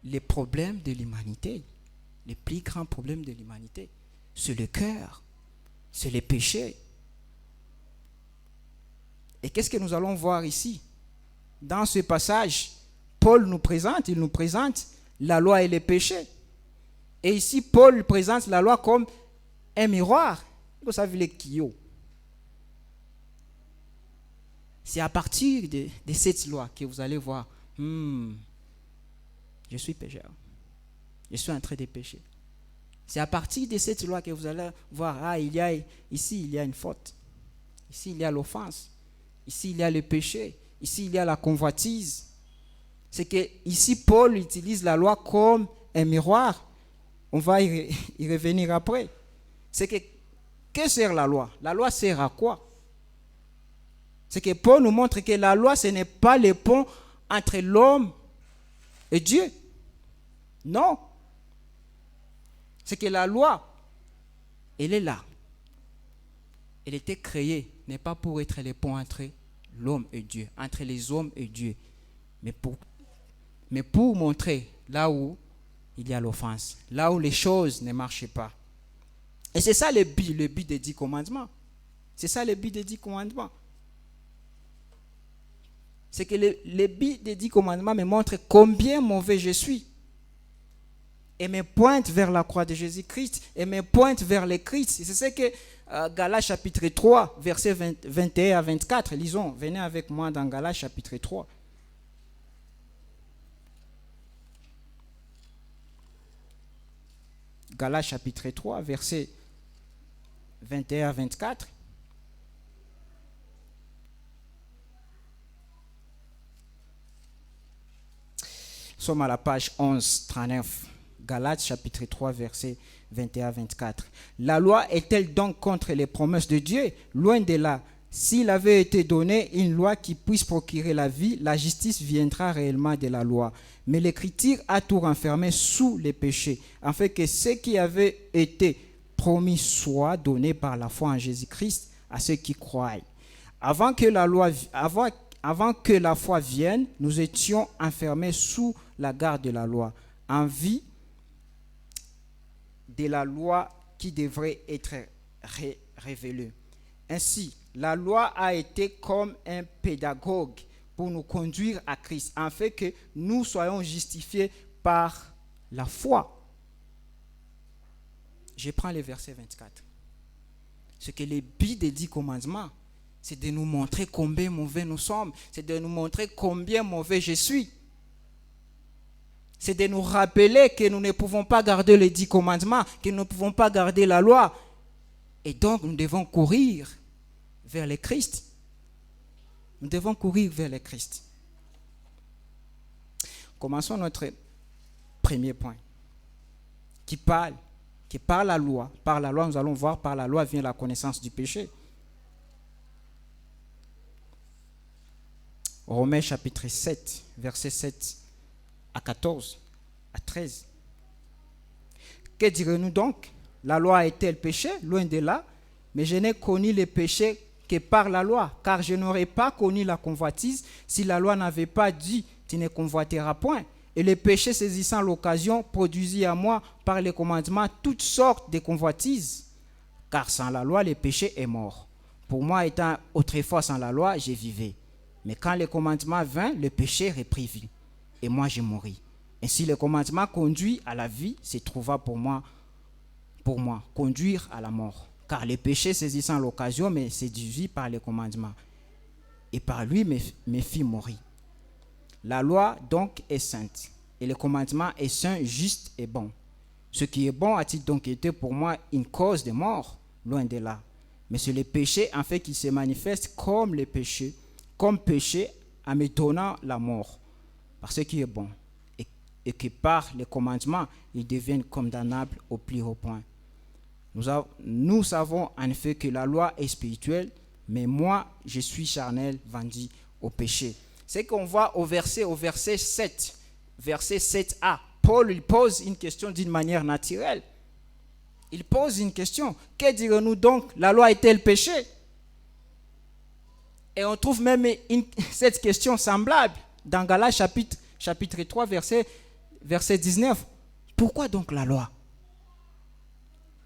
les problèmes de l'humanité, les plus grands problèmes de l'humanité, c'est le cœur, c'est les péchés. Et qu'est-ce que nous allons voir ici? Dans ce passage, Paul nous présente la loi et les péchés. Et ici, Paul présente la loi comme un miroir. Vous savez les kio. C'est à partir de cette loi que vous allez voir, je suis pécheur. Je suis en train de pécher. C'est à partir de cette loi que vous allez voir, ici il y a une faute. Ici il y a l'offense. Ici il y a le péché. Ici il y a la convoitise. C'est que ici Paul utilise la loi comme un miroir. On va y revenir après. C'est que sert la loi? La loi sert à quoi? C'est que Paul nous montre que la loi, ce n'est pas le pont entre l'homme et Dieu. Non. C'est que la loi, elle est là. Elle était créée, n'est pas pour être le pont entre l'homme et Dieu, entre les hommes et Dieu, mais pour montrer là où il y a l'offense, là où les choses ne marchent pas. Et c'est ça le but des 10 commandements. C'est ça le but des 10 commandements. C'est que le but des 10 commandements me montre combien mauvais je suis. Et me pointe vers la croix de Jésus-Christ. Et me pointe vers le Christ. C'est ce que Galates chapitre 3, versets 21 à 24. Lisons, venez avec moi dans Galates chapitre 3. Galates chapitre 3, versets 21 à 24. Nous sommes à la page 1139. Galates chapitre 3, versets 21 à 24. La loi est-elle donc contre les promesses de Dieu? Loin de là. S'il avait été donné une loi qui puisse procurer la vie, la justice viendra réellement de la loi. Mais l'Écriture a tout renfermé sous les péchés, afin que ce qui avait été promis soit donné par la foi en Jésus-Christ à ceux qui croient. Avant que la foi vienne, nous étions enfermés sous la garde de la loi, en vue de la loi qui devrait être révélée. Ainsi, la loi a été comme un pédagogue pour nous conduire à Christ, afin que nous soyons justifiés par la foi. Je prends le verset 24. Ce que le but des 10 commandements, c'est de nous montrer combien mauvais nous sommes, c'est de nous montrer combien mauvais je suis. C'est de nous rappeler que nous ne pouvons pas garder les 10 commandements, que nous ne pouvons pas garder la loi. Et donc, nous devons courir vers le Christ. Nous devons courir vers le Christ. Commençons notre premier point, qui parle la loi. Par la loi, nous allons voir, par la loi vient la connaissance du péché. Romains chapitre 7, versets 7 à 14, à 13. Que dirons-nous donc? La loi est-elle péché? Loin de là. Mais je n'ai connu le péché que par la loi, car je n'aurais pas connu la convoitise si la loi n'avait pas dit « tu ne convoiteras point ». Et le péché saisissant l'occasion produisit à moi par les commandements toutes sortes de convoitises. Car sans la loi, le péché est mort. Pour moi, étant autrefois sans la loi, je vivais. Mais quand le commandement vint, le péché reprit vie. Et moi, je mourris. Ainsi, le commandement conduit à la vie se trouva pour moi, conduire à la mort. Car le péché saisissant l'occasion me séduisit par le commandement. Et par lui me fit mourir. La loi donc est sainte. Et le commandement est saint, juste et bon. Ce qui est bon a-t-il donc été pour moi une cause de mort? Loin de là. Mais c'est le péché en fait qu'il se manifeste comme le péché, comme péché en me donnant la mort. Par ce qui est bon. Et que par le commandement, ils deviennent condamnables au plus haut point. Nous savons en effet que la loi est spirituelle, mais moi, je suis charnel, vendu au péché. C'est qu'on voit au verset 7, verset 7a. Paul il pose une question d'une manière naturelle. Il pose une question. Que dirons-nous donc? La loi est-elle péché? Et on trouve même cette question semblable dans Galates chapitre 3, verset verset 19. Pourquoi donc la loi?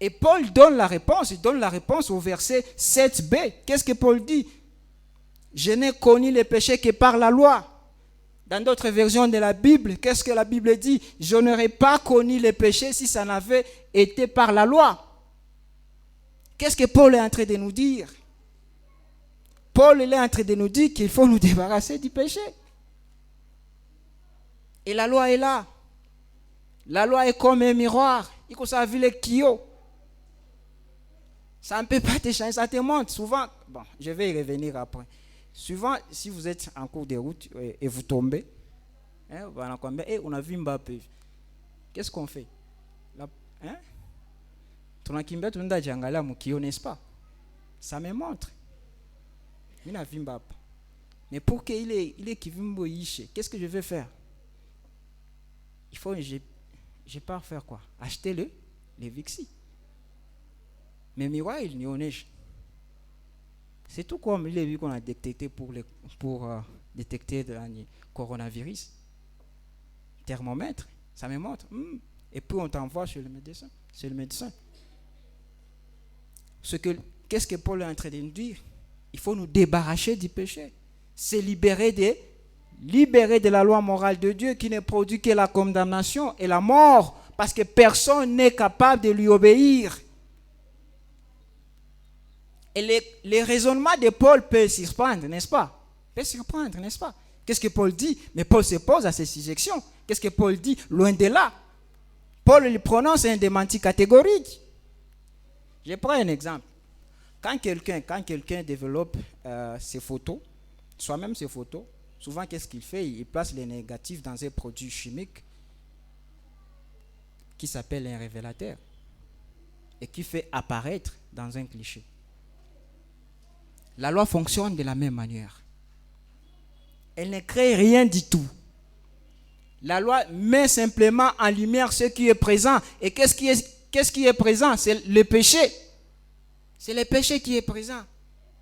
Et Paul donne la réponse. Il donne la réponse au verset 7b. Qu'est-ce que Paul dit? Je n'ai connu les péchés que par la loi. Dans d'autres versions de la Bible, qu'est-ce que la Bible dit? Je n'aurais pas connu les péchés si ça n'avait été par la loi. Qu'est-ce que Paul est en train de nous dire? Paul est en train de nous dire qu'il faut nous débarrasser du péché. Et la loi est là. La loi est comme un miroir. Il faut savoir le kio. Ça ne peut pas te changer, ça te montre. Souvent, bon, je vais y revenir après. Souvent, si vous êtes en cours de route et vous tombez, on a vu Mbappé. Qu'est-ce qu'on fait? N'est-ce pas? Ça me montre. Il a vu Mbappé. Mais pour qu'il est qui veut qu'est-ce que je vais faire? Il faut, je pars faire quoi? Acheter les Vixi. Mais miroir, il n'y en a. C'est tout comme les vues qu'on a détecté pour détecter le coronavirus. Thermomètre, ça me montre. Et puis on t'envoie chez le médecin. Qu'est-ce que Paul est en train de nous dire? Il faut nous débarrasser du péché. C'est libérer de la loi morale de Dieu qui ne produit que la condamnation et la mort, parce que personne n'est capable de lui obéir. Et les raisonnements de Paul peuvent surprendre, n'est-ce pas? Qu'est-ce que Paul dit? Mais Paul se pose à ces sujections. Qu'est-ce que Paul dit? Loin de là. Paul lui prononce un démenti catégorique. Je prends un exemple. Quand quelqu'un développe ses photos, soi-même ses photos, souvent qu'est-ce qu'il fait? Il place les négatifs dans un produit chimique qui s'appelle un révélateur et qui fait apparaître dans un cliché. La loi fonctionne de la même manière. Elle ne crée rien du tout. La loi met simplement en lumière ce qui est présent. Et qu'est-ce qui est présent? C'est le péché. C'est le péché qui est présent.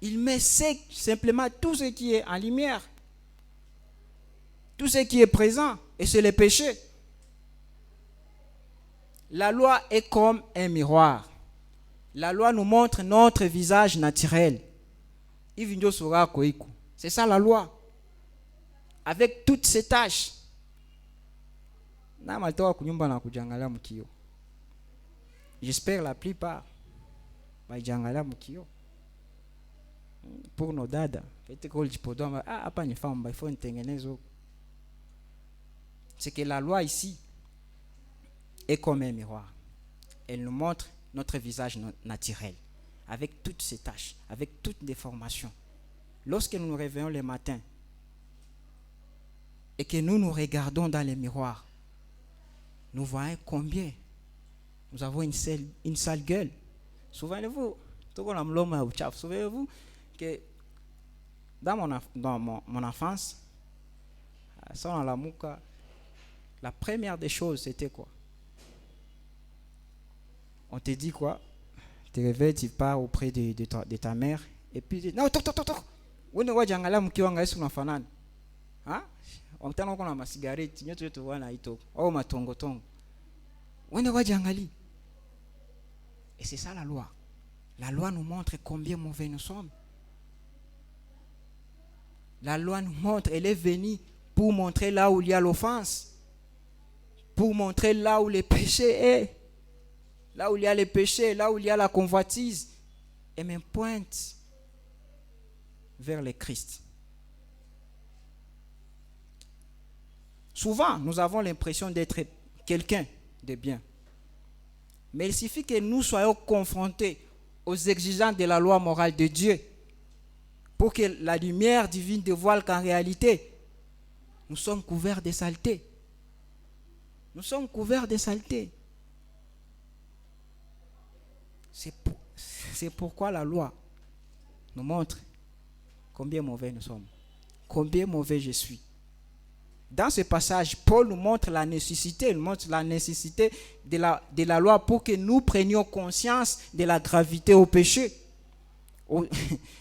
Il met simplement tout ce qui est en lumière. Tout ce qui est présent. Et c'est le péché. La loi est comme un miroir. La loi nous montre notre visage naturel. C'est ça la loi. Avec toutes ces tâches. J'espère la plupart. Pour nos dada. C'est que la loi ici est comme un miroir. Elle nous montre notre visage naturel. Avec toutes ces tâches, avec toutes les formations. Lorsque nous nous réveillons le matin et que nous nous regardons dans les miroirs, nous voyons combien nous avons une sale gueule. Souvenez-vous que dans mon enfance, la première des choses, c'était quoi? On te dit quoi? Tu te réveilles, tu pars auprès de ta mère, et puis tu dis, non, toc. On ne voit pas mkiwanga Yesu nafanana. On t'a encore ma cigarette, nyoto tu vois na ito. Oh ma tongo. On ne voit jangali. Et c'est ça la loi. La loi nous montre combien mauvais nous sommes. La loi nous montre, elle est venue pour montrer là où il y a l'offense, pour montrer là où le péché est. Là où il y a les péchés, là où il y a la convoitise, et me pointe vers le Christ. Souvent, nous avons l'impression d'être quelqu'un de bien. Mais il suffit que nous soyons confrontés aux exigences de la loi morale de Dieu pour que la lumière divine dévoile qu'en réalité, nous sommes couverts de saleté. Nous sommes couverts de saleté. C'est pourquoi la loi nous montre combien mauvais nous sommes, combien mauvais je suis. Dans ce passage, Paul nous montre la nécessité de la loi pour que nous prenions conscience de la gravité au péché,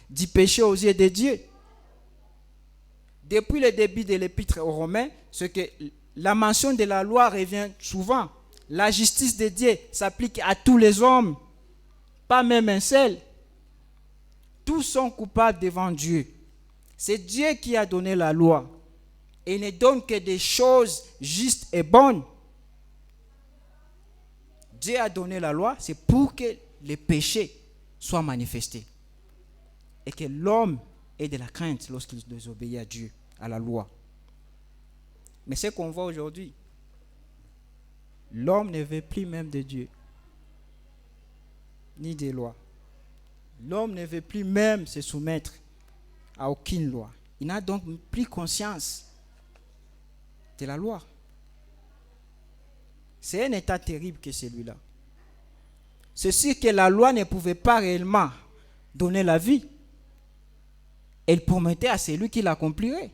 du péché aux yeux de Dieu. Depuis le début de l'épître aux Romains, ce que la mention de la loi revient souvent. La justice de Dieu s'applique à tous les hommes, pas même un seul. Tous sont coupables devant Dieu. C'est Dieu qui a donné la loi. Et il ne donne que des choses justes et bonnes. Dieu a donné la loi, c'est pour que les péchés soient manifestés. Et que l'homme ait de la crainte lorsqu'il désobéit à Dieu, à la loi. Mais ce qu'on voit aujourd'hui, l'homme ne veut plus même de Dieu, ni des lois. L'homme ne veut plus même se soumettre à aucune loi. Il n'a donc plus conscience de la loi. C'est un état terrible que celui-là. C'est sûr que la loi ne pouvait pas réellement donner la vie. Elle promettait à celui qui l'accomplirait.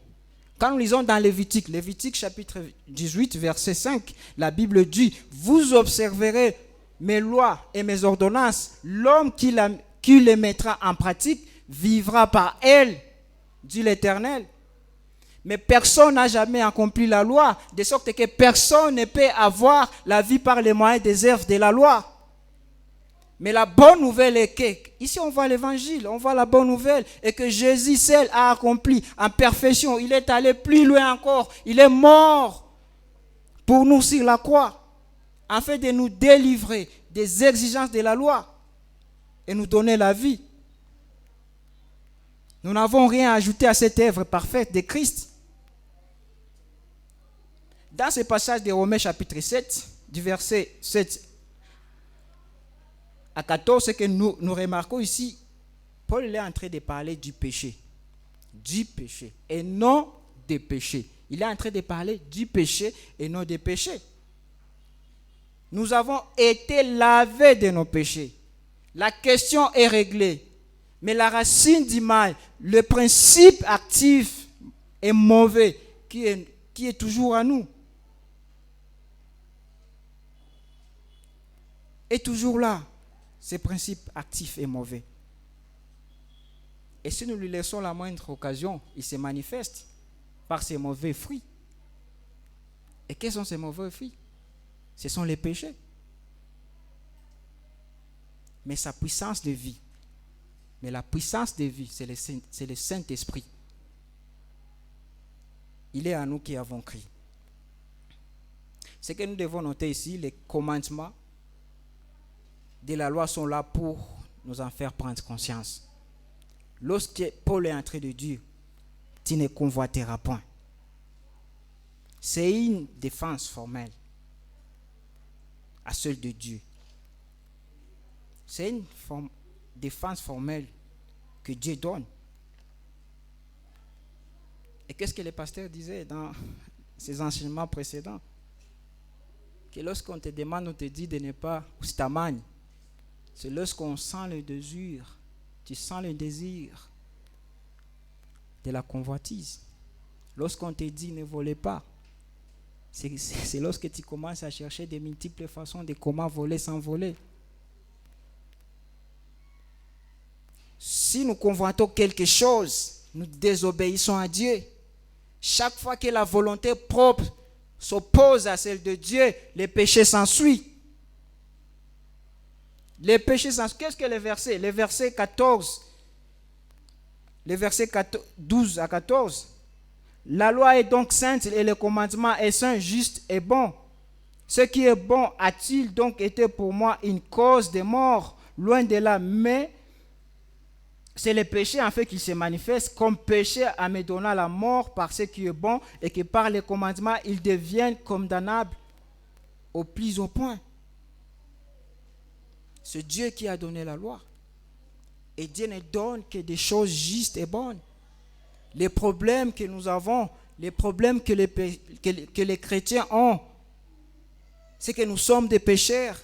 Quand nous lisons dans Lévitique chapitre 18, verset 5, la Bible dit « Vous observerez mes lois et mes ordonnances. L'homme qui les mettra en pratique vivra par elles, dit l'Éternel. » Mais personne n'a jamais accompli la loi, de sorte que personne ne peut avoir la vie par les moyens des œuvres de la loi. Mais la bonne nouvelle est que, ici on voit l'évangile, on voit la bonne nouvelle, et que Jésus seul a accompli en perfection. Il est allé plus loin encore, il est mort pour nous sur la croix, afin de nous délivrer des exigences de la loi et nous donner la vie. Nous n'avons rien ajouté à cette œuvre parfaite de Christ. Dans ce passage de Romains chapitre 7, du verset 7 à 14, ce que nous remarquons ici, Paul est en train de parler du péché, et non des péchés. Il est en train de parler du péché et non des péchés. Nous avons été lavés de nos péchés. La question est réglée. Mais la racine du mal, le principe actif et mauvais qui est toujours à nous, est toujours là. Ce principe actif et mauvais. Et si nous lui laissons la moindre occasion, il se manifeste par ses mauvais fruits. Et quels sont ces mauvais fruits? Ce sont les péchés. Mais sa puissance de vie, la puissance de vie, c'est le Saint-Esprit. Il est à nous qui avons crié. Ce que nous devons noter ici, les commandements de la loi sont là pour nous en faire prendre conscience. Lorsque Paul est en train de dire, tu ne convoiteras point, c'est une défense formelle à celle de Dieu. C'est une défense formelle que Dieu donne. Et qu'est-ce que le pasteur disait dans ses enseignements précédents? Que lorsqu'on te demande, on te dit de ne pas stamane. C'est lorsqu'on sent le désir, tu sens le désir de la convoitise. Lorsqu'on te dit ne volez pas, c'est lorsque tu commences à chercher de multiples façons de comment voler sans voler. Si nous convoitons quelque chose, nous désobéissons à Dieu. Chaque fois que la volonté propre s'oppose à celle de Dieu, le péché s'ensuit. Les péchés s'ensuit. Qu'est-ce que les versets? Les versets 14. Les versets 12 à 14. La loi est donc sainte et le commandement est saint, juste et bon. Ce qui est bon a-t-il donc été pour moi une cause de mort? Loin de là, mais c'est le péché en fait qui se manifeste comme péché en me donnant la mort par ce qui est bon et que par les commandements, ils deviennent condamnables au plus haut point. C'est Dieu qui a donné la loi. Et Dieu ne donne que des choses justes et bonnes. Les problèmes que nous avons, les problèmes que les chrétiens ont, c'est que nous sommes des pécheurs.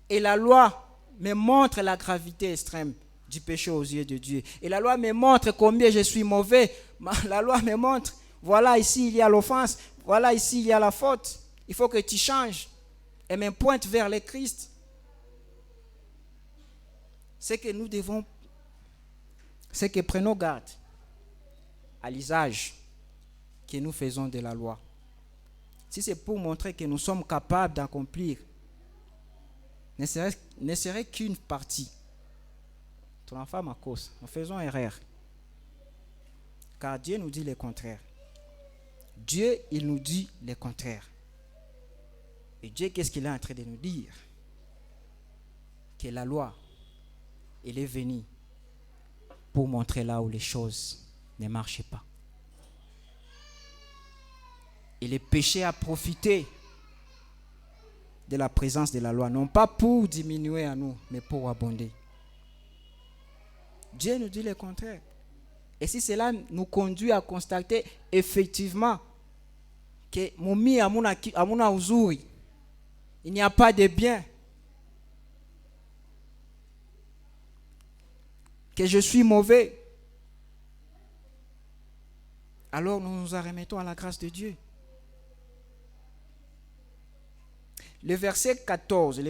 Et la loi me montre la gravité extrême du péché aux yeux de Dieu. Et la loi me montre combien je suis mauvais. La loi me montre, voilà ici il y a l'offense, voilà ici il y a la faute. Il faut que tu changes. Et me pointe vers le Christ. C'est que nous devons, c'est que prenons garde à l'usage que nous faisons de la loi. si c'est pour montrer que nous sommes capables d'accomplir, ne serait qu'une partie. Ton enfant ma cause, nous faisons erreur. Car Dieu nous dit le contraire. Dieu, il nous dit le contraire. Et Dieu, qu'est-ce qu'il est en train de nous dire? Que la loi, elle est venue pour montrer là où les choses ne marchaient pas. Et le péché a profité de la présence de la loi, non pas pour diminuer à nous, mais pour abonder. Dieu nous dit le contraire. Et si cela nous conduit à constater effectivement que Moumi Amuna Uzuri, il n'y a pas de bien, que je suis mauvais, alors nous nous en remettons à la grâce de Dieu. Le verset 14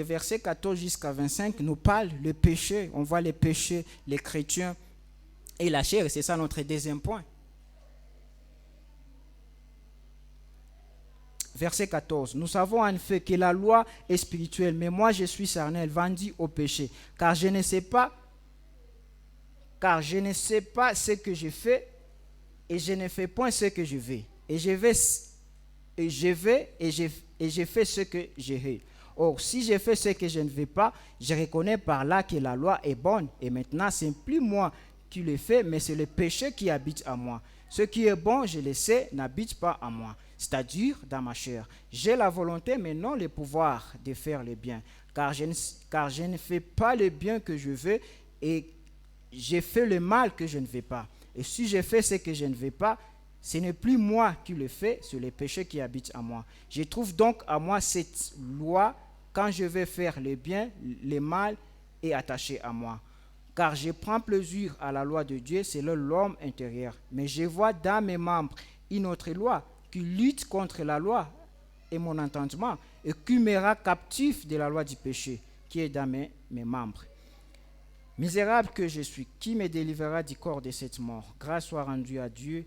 jusqu'à 25 nous parle le péché. On voit les péchés, les chrétiens et la chair. C'est ça notre deuxième point. Verset 14. Nous savons en effet que la loi est spirituelle, mais moi je suis charnel, vendu au péché, car je ne sais pas ce que je fais, et je ne fais point ce que je veux. Et je fais ce que je veux. Or, si je fais ce que je ne veux pas, je reconnais par là que la loi est bonne. Et maintenant, ce n'est plus moi qui le fais, mais c'est le péché qui habite en moi. Ce qui est bon, je le sais, n'habite pas en moi, c'est-à-dire dans ma chair. J'ai la volonté, mais non le pouvoir de faire le bien. Car je ne fais pas le bien que je veux, et je fais le mal que je ne veux pas. Et si je fais ce que je ne veux pas, ce n'est plus moi qui le fais, c'est le péché qui habite en moi. Je trouve donc à moi cette loi, quand je vais faire le bien, le mal est attaché à moi. Car je prends plaisir à la loi de Dieu selon l'homme intérieur. Mais je vois dans mes membres une autre loi qui lutte contre la loi et mon entendement, et qui me rend captif de la loi du péché qui est dans mes membres. Misérable que je suis, qui me délivrera du corps de cette mort? Grâce soit rendue à Dieu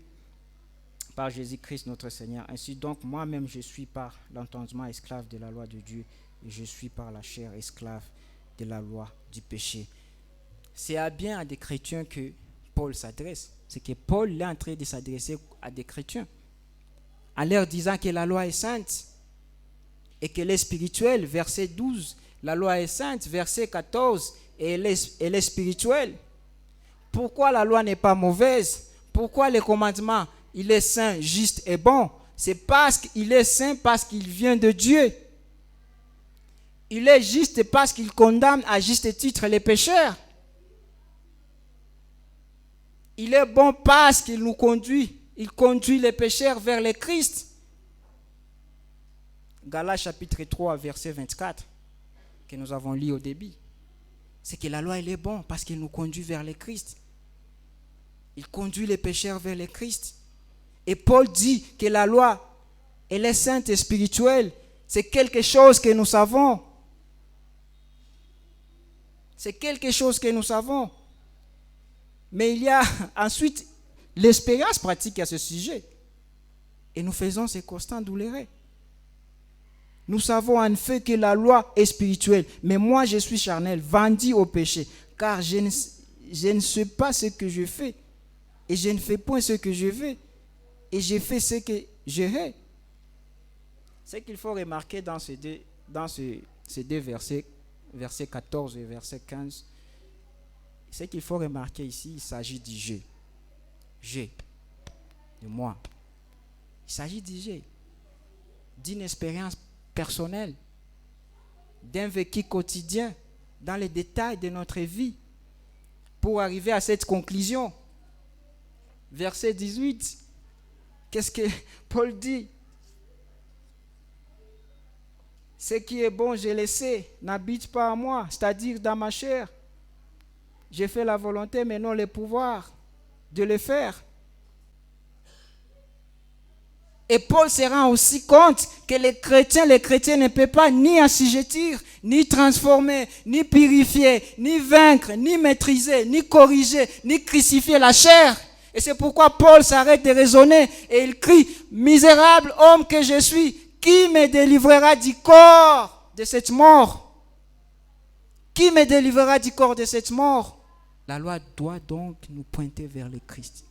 par Jésus-Christ notre Seigneur. Ainsi donc, moi-même, je suis par l'entendement esclave de la loi de Dieu, et je suis par la chair esclave de la loi du péché. C'est bien à des chrétiens que Paul s'adresse. C'est que Paul est en train de s'adresser à des chrétiens, en leur disant que la loi est sainte et qu'elle est spirituelle. Verset 12, la loi est sainte. Verset 14, et elle est spirituelle. Pourquoi la loi n'est pas mauvaise? Pourquoi le commandement, il est saint, juste et bon? C'est parce qu'il est saint, parce qu'il vient de Dieu. Il est juste parce qu'il condamne à juste titre les pécheurs. Il est bon parce qu'il nous conduit. Il conduit les pécheurs vers le Christ. Galates chapitre 3, verset 24, que nous avons lu au début. C'est que la loi, elle est bonne parce qu'il nous conduit vers le Christ. Il conduit les pécheurs vers le Christ. Et Paul dit que la loi, elle est sainte et spirituelle. C'est quelque chose que nous savons. C'est quelque chose que nous savons. Mais il y a ensuite l'expérience pratique à ce sujet. Et nous faisons ces constats douloureux. Nous savons en fait que la loi est spirituelle. Mais moi, je suis charnel, vendu au péché. Car je ne sais pas ce que je fais. Et je ne fais point ce que je veux. Et je fais ce que je hais. Ce qu'il faut remarquer dans ces deux versets, verset 14 et verset 15, ce qu'il faut remarquer ici, il s'agit du je. Je, de moi. Il s'agit du je, d'une expérience personnelle, d'un vécu quotidien, dans les détails de notre vie, pour arriver à cette conclusion. Verset 18, qu'est-ce que Paul dit? Ce qui est bon, je le sais, n'habite pas en moi, c'est-à-dire dans ma chair. J'ai fait la volonté, mais non le pouvoir de le faire. Et Paul se rend aussi compte que les chrétiens ne peuvent pas ni assujettir, ni transformer, ni purifier, ni vaincre, ni maîtriser, ni corriger, ni crucifier la chair. Et c'est pourquoi Paul s'arrête de raisonner et il crie: misérable homme que je suis, Qui me délivrera du corps de cette mort? Qui me délivrera du corps de cette mort? La loi doit donc nous pointer vers le Christ.